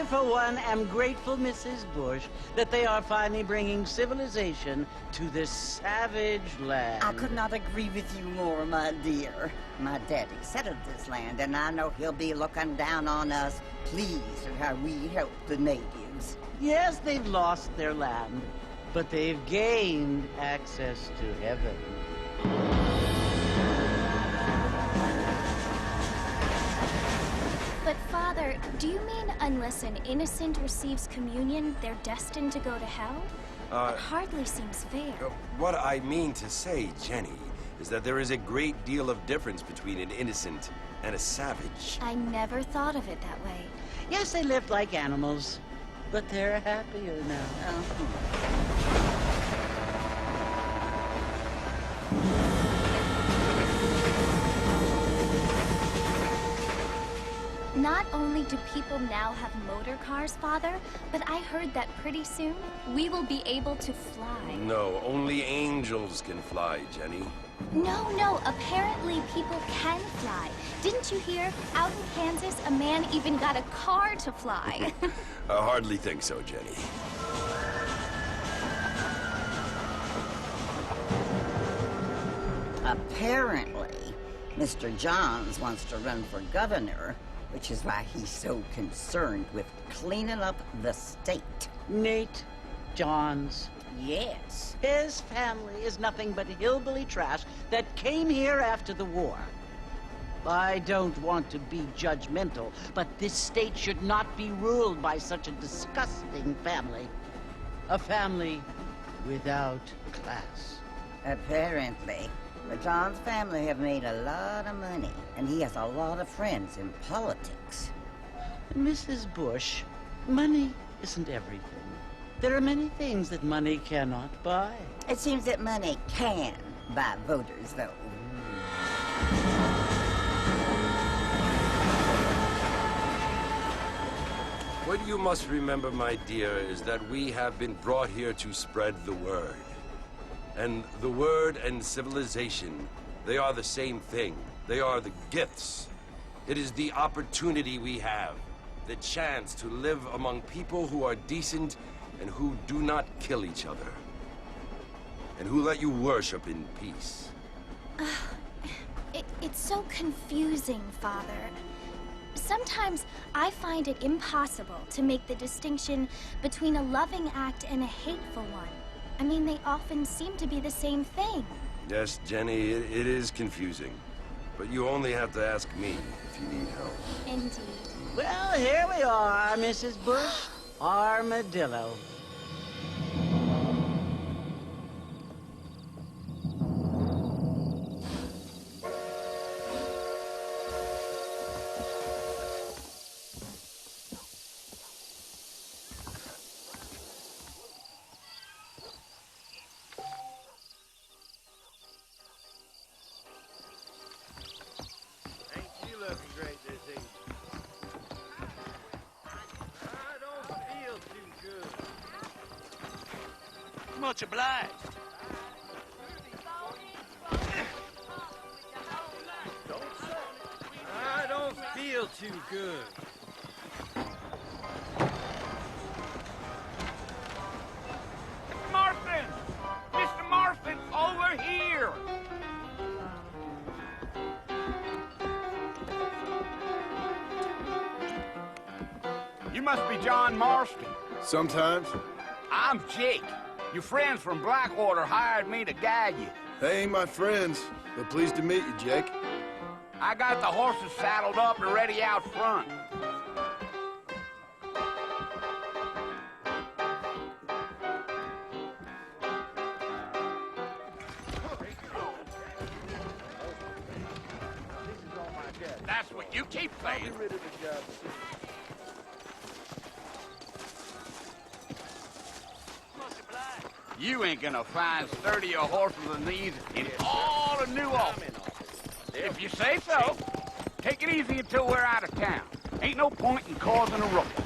I, for one, am grateful, Mrs. Bush, that they are finally bringing civilization to this savage land. I could not agree with you more, my dear. My daddy settled this land, and I know he'll be looking down on us, pleased at how we help the natives. Yes, they've lost their land, but they've gained access to heaven. But, Father, do you mean unless an innocent receives communion, they're destined to go to hell? It hardly seems fair. What I mean to say, Jenny, is that there is a great deal of difference between an innocent and a savage. I never thought of it that way. Yes, they lived like animals, but they're happier now. Not only do people now have motor cars, Father, but I heard that pretty soon we will be able to fly. No, only angels can fly, Jenny. No, apparently people can fly. Didn't you hear? Out in Kansas, a man even got a car to fly. I hardly think so, Jenny. Apparently, Mr. Johns wants to run for governor, which is why he's so concerned with cleaning up the state. Nate Johns. Yes. His family is nothing but hillbilly trash that came here after the war. I don't want to be judgmental, but this state should not be ruled by such a disgusting family. A family without class. Apparently. The Johns family have made a lot of money, and he has a lot of friends in politics. Mrs. Bush, money isn't everything. There are many things that money cannot buy. It seems that money can buy voters, though. What you must remember, my dear, is that we have been brought here to spread the word. And the word and civilization, they are the same thing. They are the gifts. It is the opportunity we have, the chance to live among people who are decent and who do not kill each other, and who let you worship in peace. It's so confusing, Father. Sometimes I find it impossible to make the distinction between a loving act and a hateful one. I mean, they often seem to be the same thing. Yes, Jenny, it is confusing. But you only have to ask me if you need help. Indeed. Well, here we are, Mrs. Bush. Armadillo. Much obliged. I don't feel too good. Marston! Mr. Marston, over here! You must be John Marston. Sometimes. I'm Jake. Your friends from Blackwater hired me to guide you. They ain't my friends, but pleased to meet you, Jake. I got the horses saddled up and ready out front. That's what you keep saying. You ain't gonna find sturdier horses than these in all of New Orleans. If you say so, take it easy until we're out of town. Ain't no point in causing a ruckus.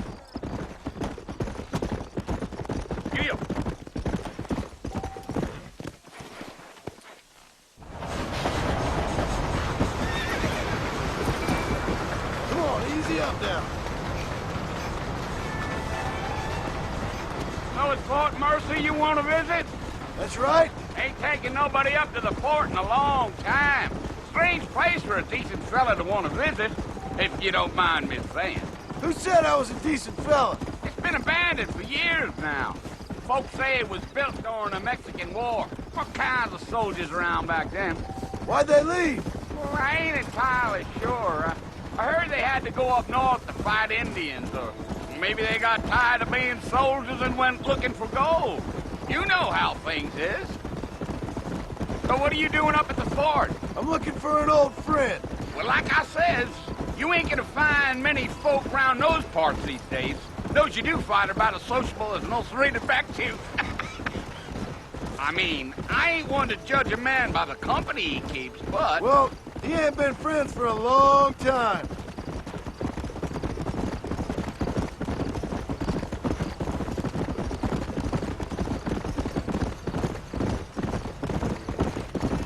Deal. Come on, easy up now. So it's Fort Mercy you want to visit? That's right. Ain't taking nobody up to the fort in a long time. Strange place for a decent fella to want to visit, if you don't mind me saying. Who said I was a decent fella? It's been abandoned for years now. Folks say it was built during the Mexican War. What kinds of soldiers around back then? Why'd they leave? Well, I ain't entirely sure. I heard they had to go up north to fight Indians, or maybe they got tired of being soldiers and went looking for gold. You know how things is. So what are you doing up at the fort? I'm looking for an old friend. Well, like I says, you ain't gonna find many folk around those parts these days. Those you do find are about as sociable as an ulcerated back tooth. I mean, I ain't one to judge a man by the company he keeps, but... Well, he ain't been friends for a long time.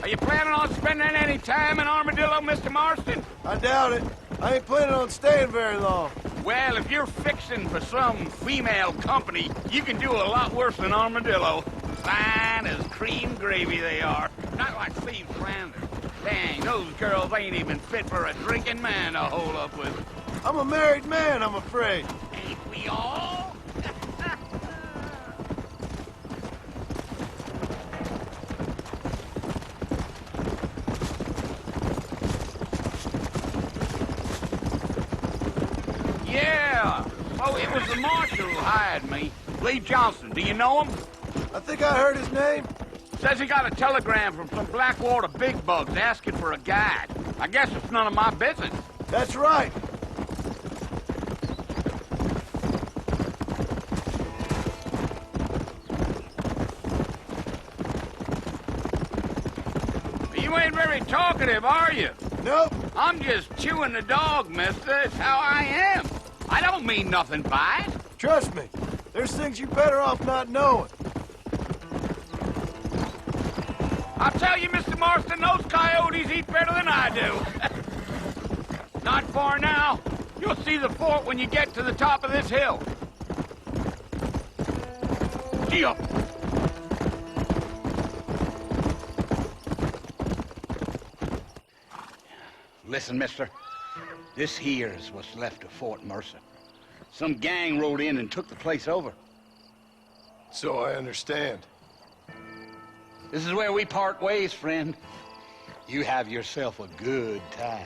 Are you planning on spending any time in Armadillo, Mr. Marston? I doubt it. I ain't planning on staying very long. Well, if you're fixing for some female company, you can do a lot worse than Armadillo. Fine as cream gravy they are. Not like Steve Flanders. Dang, those girls ain't even fit for a drinking man to hold up with. I'm a married man, I'm afraid. Ain't we all? Yeah. Oh, it was the marshal who hired me. Lee Johnson. Do you know him? I think I heard his name. Says he got a telegram from some Blackwater big bugs asking for a guide. I guess it's none of my business. That's right. You ain't very talkative, are you? Nope. I'm just chewing the dog, mister. It's how I am. I don't mean nothing by it. Trust me. There's things you're better off not knowing. I'll tell you, Mr. Marston, those coyotes eat better than I do. Not far now. You'll see the fort when you get to the top of this hill. See ya. Listen, mister. This here is what's left of Fort Mercer. Some gang rode in and took the place over. So I understand. This is where we part ways, friend. You have yourself a good time.